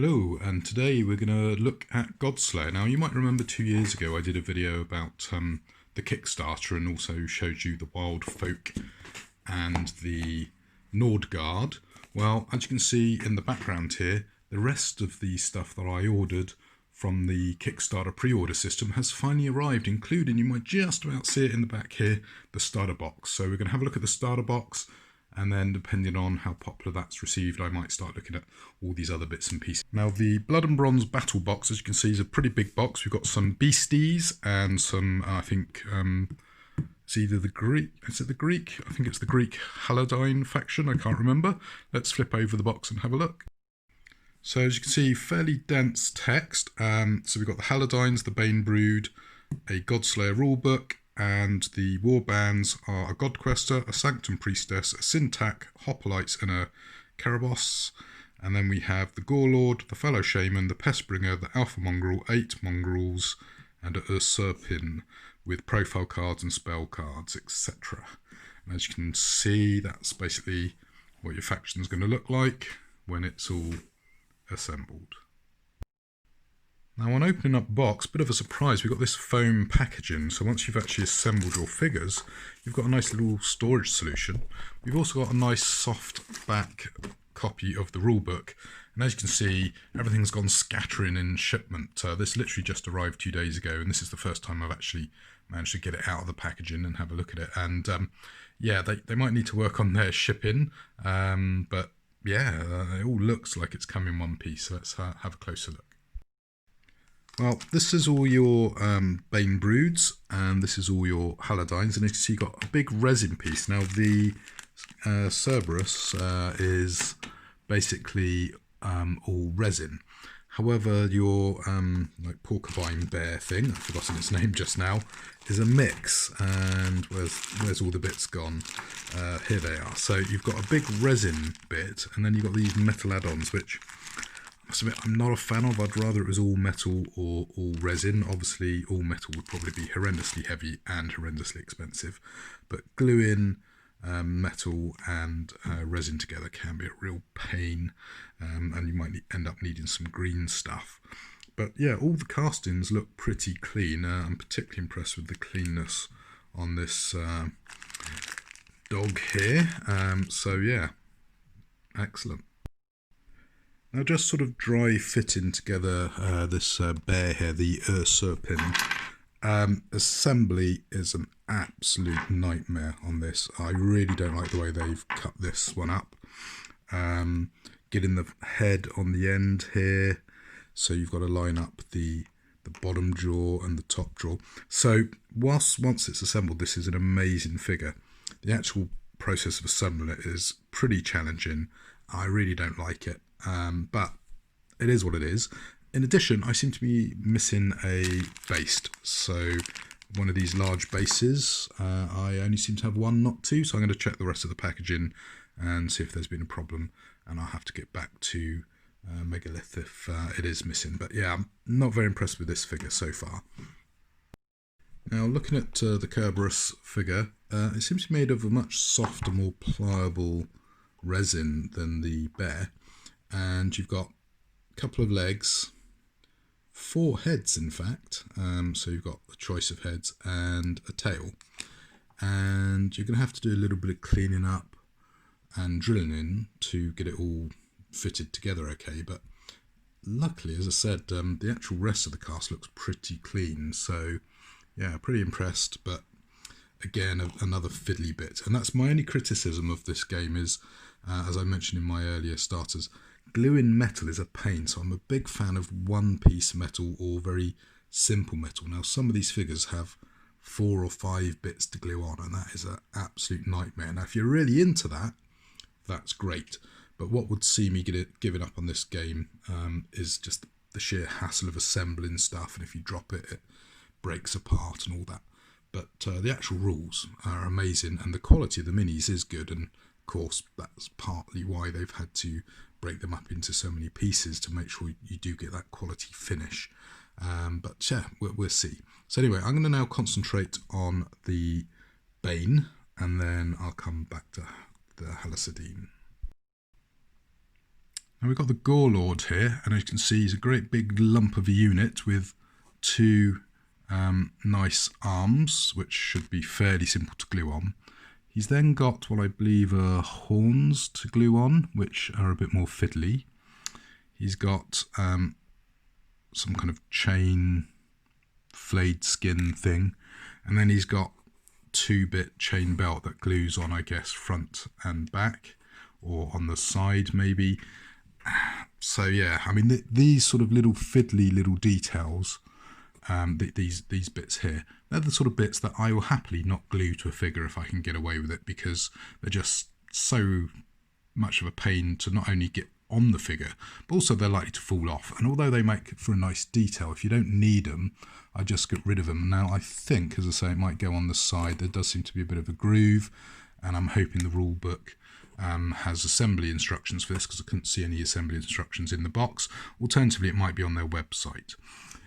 Hello, and today we're going to look at Godslayer. Now, you might remember 2 years ago I did a video about the Kickstarter and also showed you the Wild Folk and the Nordguard. Well, as you can see in the background here, the rest of the stuff that I ordered from the Kickstarter pre-order system has finally arrived, including, you might just about see it in the back here, the starter box. So we're going to have a look at the starter box, and then depending on how popular that's received, I might start looking at all these other bits and pieces. Now, the Blood and Bronze battle box, as you can see, is a pretty big box. We've got some beasties and some, I think, it's either the Greek, is it the Greek? I think it's the Greek Haladine faction, I can't remember. Let's flip over the box and have a look. So as you can see, fairly dense text. So we've got the Haladines, the Bane Brood, a Godslayer rulebook, and the warbands are a Godquester, a Sanctum Priestess, a Syntac, Hoplites, and a Karabos. And then we have the Gorelord, the Fellow Shaman, the Pestbringer, the Alpha Mongrel, 8 Mongrels, and a Usurpin with profile cards and spell cards, etc. And as you can see, that's basically what your faction is going to look like when it's all assembled. Now, on opening up the box, bit of a surprise, we've got this foam packaging. So once you've actually assembled your figures, you've got a nice little storage solution. We've also got a nice soft back copy of the rulebook. And as you can see, everything's gone scattering in shipment. This literally just arrived 2 days ago, and this is the first time I've actually managed to get it out of the packaging and have a look at it. And yeah, they might need to work on their shipping, but yeah, it all looks like it's come in one piece. So let's have a closer look. Well, this is all your Bane Broods, and this is all your Haladines, and as you can see, you've got a big resin piece. Now, the Cerberus is basically all resin. However, your like porcupine bear thing, I've forgotten its name just now, is a mix. And where's all the bits gone? Here they are. So you've got a big resin bit, and then you've got these metal add-ons, which I must admit I'm not a fan of. I'd rather it was all metal or all resin. Obviously, all metal would probably be horrendously heavy and horrendously expensive, but gluing metal and resin together can be a real pain, and you might end up needing some green stuff. But yeah, all the castings look pretty clean. I'm particularly impressed with the cleanness on this dog here. So yeah, excellent. Now, just sort of dry fitting together this bear here, the Usurpin. Assembly is an absolute nightmare on this. I really don't like the way they've cut this one up. Getting the head on the end here, so you've got to line up the bottom jaw and the top jaw. So once it's assembled, this is an amazing figure. The actual process of assembling it is pretty challenging. I really don't like it. But it is what it is. In addition, I seem to be missing a base. So one of these large bases, I only seem to have one, not two. So I'm going to check the rest of the packaging and see if there's been a problem. And I'll have to get back to Megalith if it is missing. But yeah, I'm not very impressed with this figure so far. Now, looking at the Cerberus figure, it seems to be made of a much softer, more pliable resin than the bear. And you've got a couple of legs, 4 heads in fact, so you've got a choice of heads and a tail, and you're going to have to do a little bit of cleaning up and drilling in to get it all fitted together okay, but luckily, as I said, the actual rest of the cast looks pretty clean, so yeah, pretty impressed. But again, another fiddly bit, and that's my only criticism of this game is, as I mentioned in my earlier starters, gluing metal is a pain. So I'm a big fan of one-piece metal or very simple metal. Now, some of these figures have 4 or 5 bits to glue on, and that is an absolute nightmare. Now, if you're really into that, that's great. But what would see me giving up on this game is just the sheer hassle of assembling stuff, and if you drop it, it breaks apart and all that. But the actual rules are amazing, and the quality of the minis is good, and of course that's partly why they've had to break them up into so many pieces to make sure you do get that quality finish. But yeah, we'll see. So anyway, I'm going to now concentrate on the Bane, and then I'll come back to the Halasadine. Now we've got the Gorelord here, and as you can see, he's a great big lump of a unit with two nice arms, which should be fairly simple to glue on. He's then got what I believe are horns to glue on, which are a bit more fiddly. He's got some kind of chain flayed skin thing, and then he's got 2-bit chain belt that glues on, I guess, front and back, or on the side maybe. So yeah, I mean these sort of little fiddly little details, these bits here, they're the sort of bits that I will happily not glue to a figure if I can get away with it, because they're just so much of a pain to not only get on the figure, but also they're likely to fall off. And although they make for a nice detail, if you don't need them, I just get rid of them. Now I think, as I say, it might go on the side. There does seem to be a bit of a groove, and I'm hoping the rule book has assembly instructions for this, because I couldn't see any assembly instructions in the box. Alternatively, it might be on their website.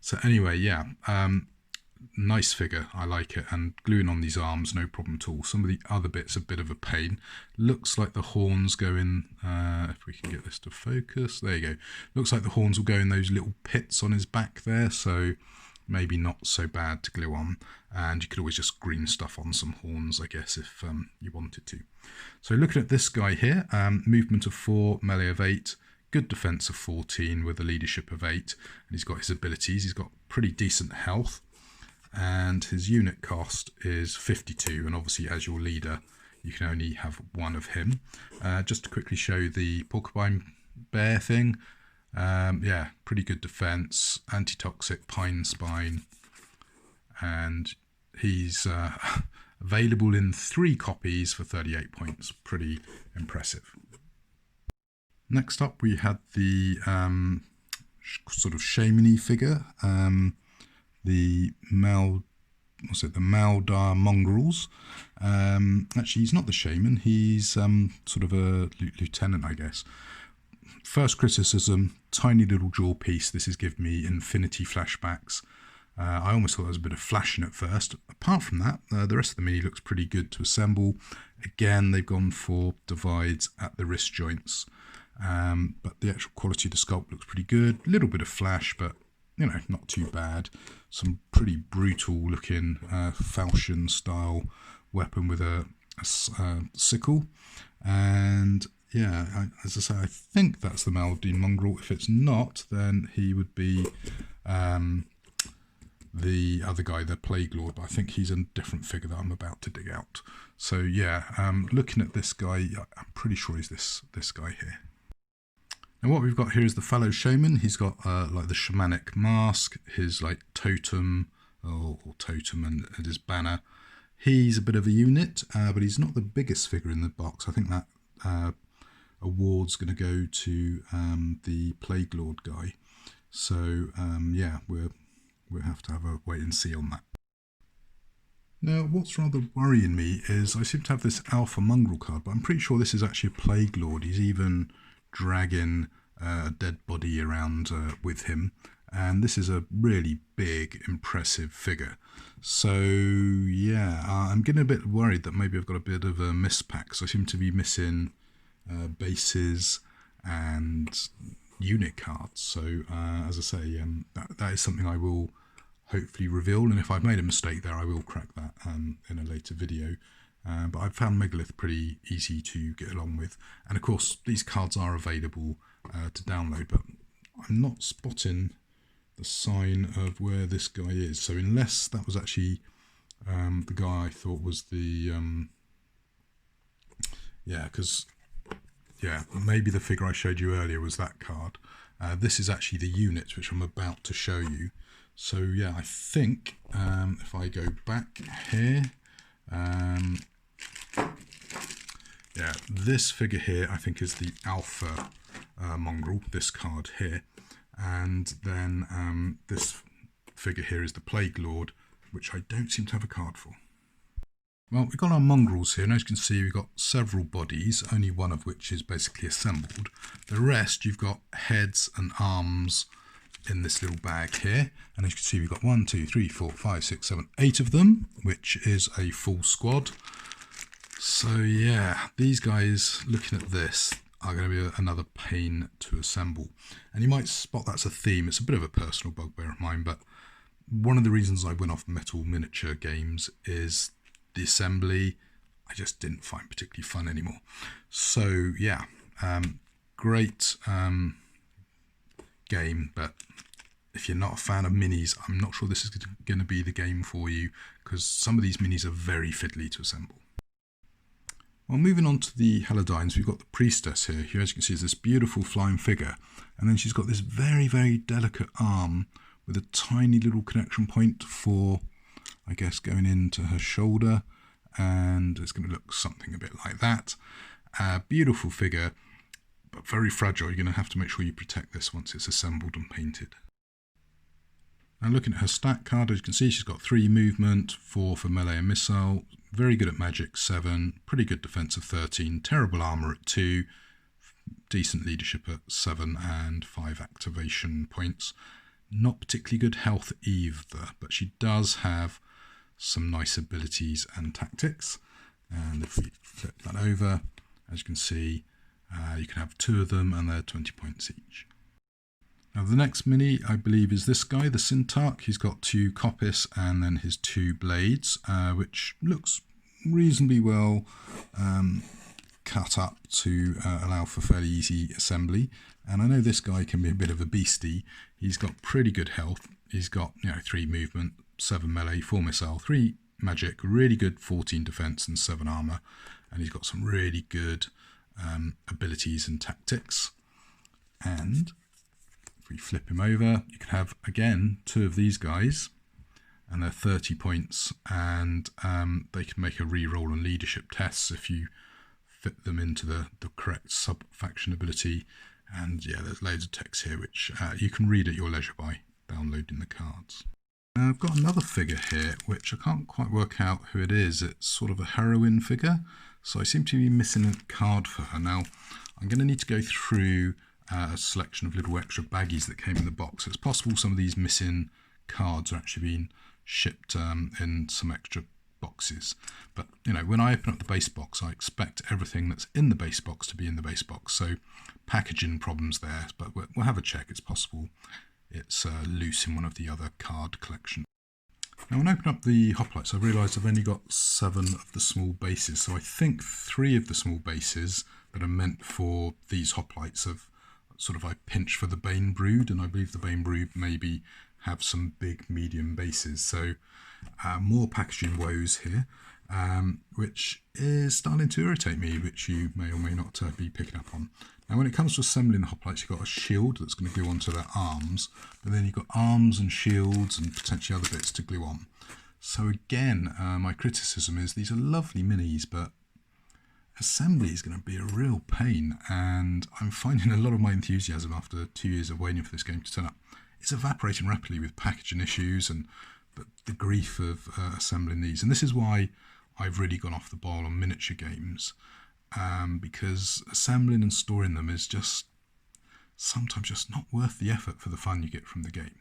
So anyway, yeah, nice figure, I like it, and gluing on these arms, no problem at all. Some of the other bits, a bit of a pain. Looks like the horns go in, if we can get this to focus, there you go. Looks like the horns will go in those little pits on his back there, so maybe not so bad to glue on. And you could always just green stuff on some horns, I guess, if you wanted to. So looking at this guy here, movement of 4, melee of 8, good defense of 14 with a leadership of 8, and he's got his abilities. He's got pretty decent health, and his unit cost is 52, and obviously as your leader you can only have one of him. Just to quickly show the porcupine bear thing, yeah, pretty good defense, anti-toxic, pine spine, and he's available in 3 copies for 38 points. Pretty impressive. Next up we had the sort of shaman-y figure, the Maldar mongrels. Actually, he's not the shaman, he's sort of a lieutenant, I guess. First criticism, tiny little jaw piece. This is giving me Infinity flashbacks. I almost thought there was a bit of flashing at first. Apart from that, the rest of the mini looks pretty good to assemble. Again, they've gone for divides at the wrist joints, but the actual quality of the sculpt looks pretty good. A little bit of flash, but you know, not too bad. Some pretty brutal looking falchion style weapon with a sickle, and yeah, as I say, I think that's the Maldine mongrel. If it's not, then he would be the other guy, the Plague Lord, but I think he's a different figure that I'm about to dig out. So yeah, looking at this guy, I'm pretty sure he's this guy here. And what we've got here is the fellow shaman. He's got like the shamanic mask, his like totem, or totem, and his banner. He's a bit of a unit, but he's not the biggest figure in the box. I think that award's going to go to the Plague Lord guy. So yeah, we'll have to have a wait and see on that. Now, what's rather worrying me is I seem to have this Alpha Mongrel card, but I'm pretty sure this is actually a Plague Lord. He's even dragging a dead body around with him, and this is a really big, impressive figure. So yeah, I'm getting a bit worried that maybe I've got a bit of a mispack. So I seem to be missing bases and unit cards. So as I say, that is something I will hopefully reveal, and if I've made a mistake there, I will crack that in a later video. But I've found Megalith pretty easy to get along with, and of course these cards are available to download, but I'm not spotting the sign of where this guy is. So unless that was actually the guy I thought was the yeah, because yeah, maybe the figure I showed you earlier was that card. This is actually the unit which I'm about to show you. So yeah, I think if I go back here, yeah, this figure here I think is the Alpha Mongrel, this card here, and then this figure here is the Plague Lord, which I don't seem to have a card for. Well, we've got our mongrels here, and as you can see we've got several bodies, only one of which is basically assembled. The rest you've got heads and arms in this little bag here, and as you can see we've got 1, 2, 3, 4, 5, 6, 7, 8 of them, which is a full squad. So yeah, these guys, looking at this, are going to be another pain to assemble. And you might spot that's a theme. It's a bit of a personal bugbear of mine, but one of the reasons I went off metal miniature games is the assembly I just didn't find particularly fun anymore. So yeah, great game, but if you're not a fan of minis, I'm not sure this is going to be the game for you, because some of these minis are very fiddly to assemble. Well, moving on to the Halidines, we've got the Priestess here, who, as you can see, is this beautiful flying figure, and then she's got this very, very delicate arm with a tiny little connection point for, I guess, going into her shoulder, and it's going to look something a bit like that. Beautiful figure, but very fragile. You're going to have to make sure you protect this once it's assembled and painted. Now looking at her stat card, as you can see, she's got 3 movement, 4 for melee and missile, very good at magic, 7, pretty good defense of 13, terrible armor at 2, decent leadership at 7, and 5 activation points. Not particularly good health either, but she does have some nice abilities and tactics. And if we flip that over, as you can see, you can have 2 of them and they're 20 points each. Now the next mini, I believe, is this guy, the Syntarch. He's got 2 coppice and then his 2 blades, which looks reasonably well cut up to allow for fairly easy assembly. And I know this guy can be a bit of a beastie. He's got pretty good health. He's got 3 movement, 7 melee, 4 missile, 3 magic, really good 14 defense and 7 armor. And he's got some really good abilities and tactics. And if we flip him over, you can have, again, 2 of these guys, and they're 30 points, and they can make a reroll on leadership tests if you fit them into the correct sub-faction ability. And yeah, there's loads of text here which you can read at your leisure by downloading the cards. Now I've got another figure here which I can't quite work out who it is. It's sort of a heroine figure, so I seem to be missing a card for her. Now I'm going to need to go through a selection of little extra baggies that came in the box. It's possible some of these missing cards are actually being shipped in some extra boxes, but when I open up the base box, I expect everything that's in the base box to be in the base box, so packaging problems there, but we'll have a check. It's possible it's loose in one of the other card collections. Now when I open up the hoplites, I've realised I've only got 7 of the small bases, so I think 3 of the small bases that are meant for these hoplites have I pinched for the Bane Brood, and I believe the Bane Brood maybe have some big medium bases, so more packaging woes here, which is starting to irritate me, which you may or may not be picking up on. Now when it comes to assembling the hoplites, you've got a shield that's going to glue onto their arms, but then you've got arms and shields and potentially other bits to glue on. So again, my criticism is these are lovely minis, but assembly is going to be a real pain, and I'm finding a lot of my enthusiasm after 2 years of waiting for this game to turn up. It's evaporating rapidly with packaging issues and the grief of assembling these. And this is why I've really gone off the boil on miniature games, because assembling and storing them is just sometimes just not worth the effort for the fun you get from the game.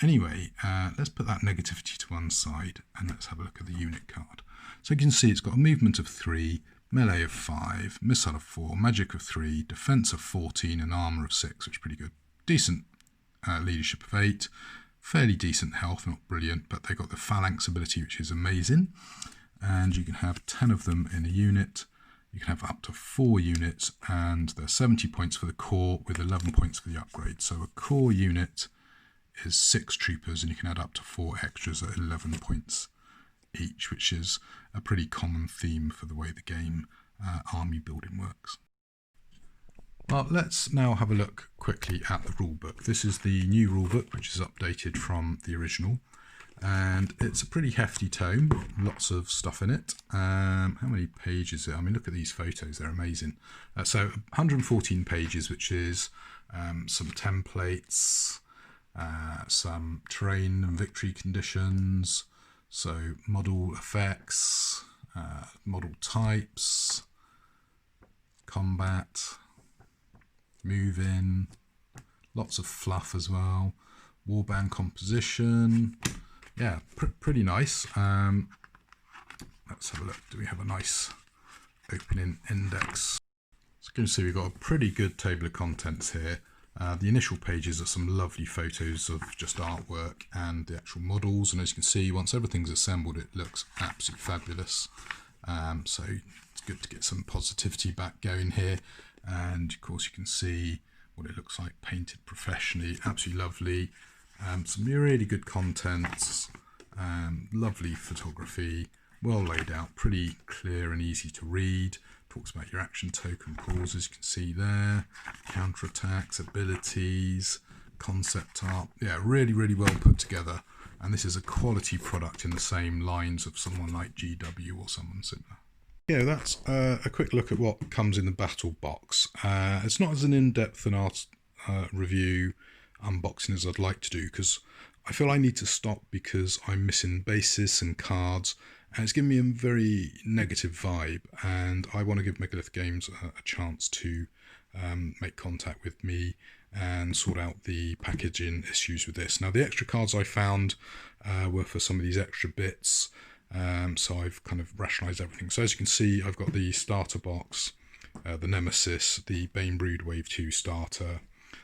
Anyway, let's put that negativity to one side and let's have a look at the unit card. So you can see it's got a movement of 3, melee of 5, missile of 4, magic of 3, defense of 14 and armor of 6, which is pretty good. Decent leadership of 8, fairly decent health, not brilliant, but they got the phalanx ability, which is amazing. And you can have 10 of them in a unit. You can have up to 4 units, and they're 70 points for the core with 11 points for the upgrade. So a core unit is 6 troopers, and you can add up to 4 extras at 11 points each, which is a pretty common theme for the way the game army building works. Well, let's now have a look quickly at the rulebook. This is the new rulebook, which is updated from the original, and it's a pretty hefty tome, lots of stuff in it. How many pages is it? I mean, look at these photos, they're amazing. So 114 pages, which is some templates, some terrain and victory conditions, so model effects, model types, combat, moving, lots of fluff as well, warband composition. Yeah, pretty nice. Let's have a look. Do we have a nice opening index? So you can see we've got a pretty good table of contents here. The initial pages are some lovely photos of just artwork and the actual models, and as you can see, once everything's assembled, it looks absolutely fabulous. So it's good to get some positivity back going here, and of course you can see what it looks like painted professionally. Absolutely lovely. Some really good contents, lovely photography, well laid out, pretty clear and easy to read. Talks about your action token pools, as you can see there, counterattacks, abilities, concept art. Yeah, really, really well put together. And this is a quality product in the same lines of someone like GW or someone similar. Yeah, that's a quick look at what comes in the battle box. It's not as an in-depth an art review unboxing as I'd like to do, because I feel I need to stop because I'm missing bases and cards, and it's giving me a very negative vibe, and I want to give Megalith Games a chance to make contact with me and sort out the packaging issues with this. Now, the extra cards I found were for some of these extra bits, so I've kind of rationalised everything. So as you can see, I've got the starter box, the Nemesis, the Banebrood Wave 2 starter,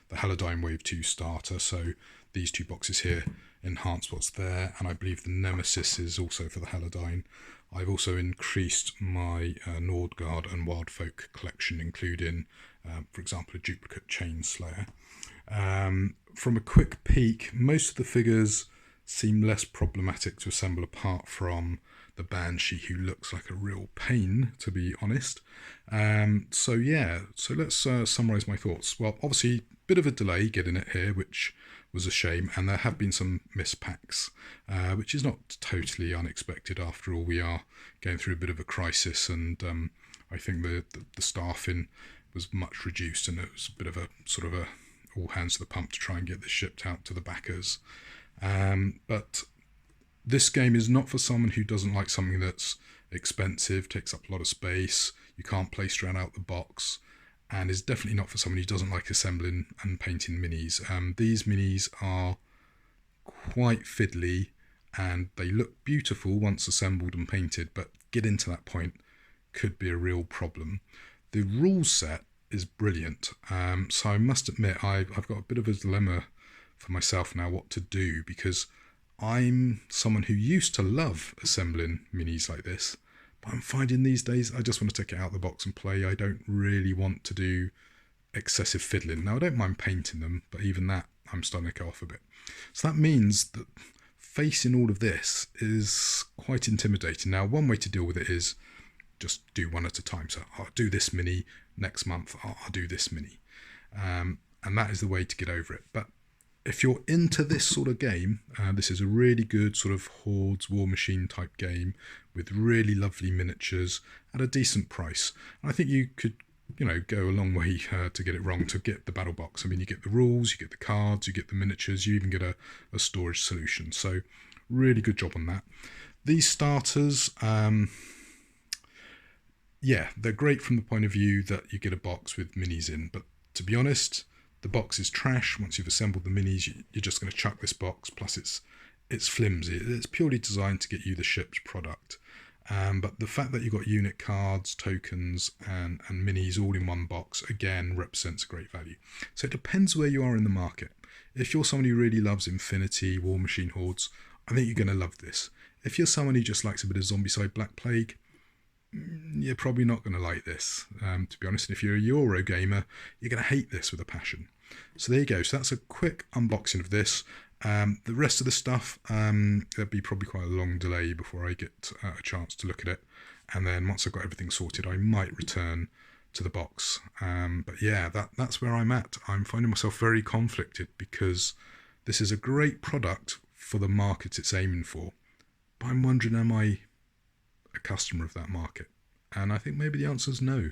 the Halodyne Wave 2 starter. So these two boxes here enhance what's there, and I believe the Nemesis is also for the Halodyne. I've also increased my Nordguard and Wildfolk collection, including, for example, a duplicate Chainslayer. From a quick peek, most of the figures seem less problematic to assemble, apart from the Banshee, who looks like a real pain, to be honest. So yeah, so let's summarise my thoughts. Well, obviously, bit of a delay getting it here, which was a shame, and there have been some mispacks, which is not totally unexpected. After all, we are going through a bit of a crisis, and I think the staffing was much reduced, and it was a bit of a sort of a all hands to the pump to try and get this shipped out to the backers. But this game is not for someone who doesn't like something that's expensive, takes up a lot of space, you can't play straight out the box, and is definitely not for someone who doesn't like assembling and painting minis. These minis are quite fiddly, and they look beautiful once assembled and painted, but getting to that point could be a real problem. The rule set is brilliant, so I must admit I've got a bit of a dilemma for myself now what to do, because I'm someone who used to love assembling minis like this, but I'm finding these days I just want to take it out of the box and play. I don't really want to do excessive fiddling. Now, I don't mind painting them, but even that I'm starting to go off a bit. So that means that facing all of this is quite intimidating. Now, one way to deal with it is just do one at a time. So I'll do this mini next month, I'll do this mini, and that is the way to get over it. But if you're into this sort of game, this is a really good sort of Hordes, War Machine type game with really lovely miniatures at a decent price. And I think you could, go a long way to get it wrong, to get the battle box. I mean, you get the rules, you get the cards, you get the miniatures, you even get a storage solution. So really good job on that. These starters, yeah, they're great from the point of view that you get a box with minis in, but to be honest, the box is trash. Once you've assembled the minis, you're just going to chuck this box. Plus, it's flimsy. It's purely designed to get you the ship's product. But the fact that you've got unit cards, tokens, and minis all in one box, again, represents a great value. So it depends where you are in the market. If you're someone who really loves Infinity, War Machine, Hordes, I think you're going to love this. If you're someone who just likes a bit of Zombicide, Black Plague, you're probably not going to like this, to be honest. And if you're a Euro gamer, you're going to hate this with a passion. So there you go. So that's a quick unboxing of this. The rest of the stuff, there'll be probably quite a long delay before I get a chance to look at it. And then once I've got everything sorted, I might return to the box. But yeah, that's where I'm at. I'm finding myself very conflicted, because this is a great product for the market it's aiming for. But I'm wondering, am I a customer of that market? And I think maybe the answer is no.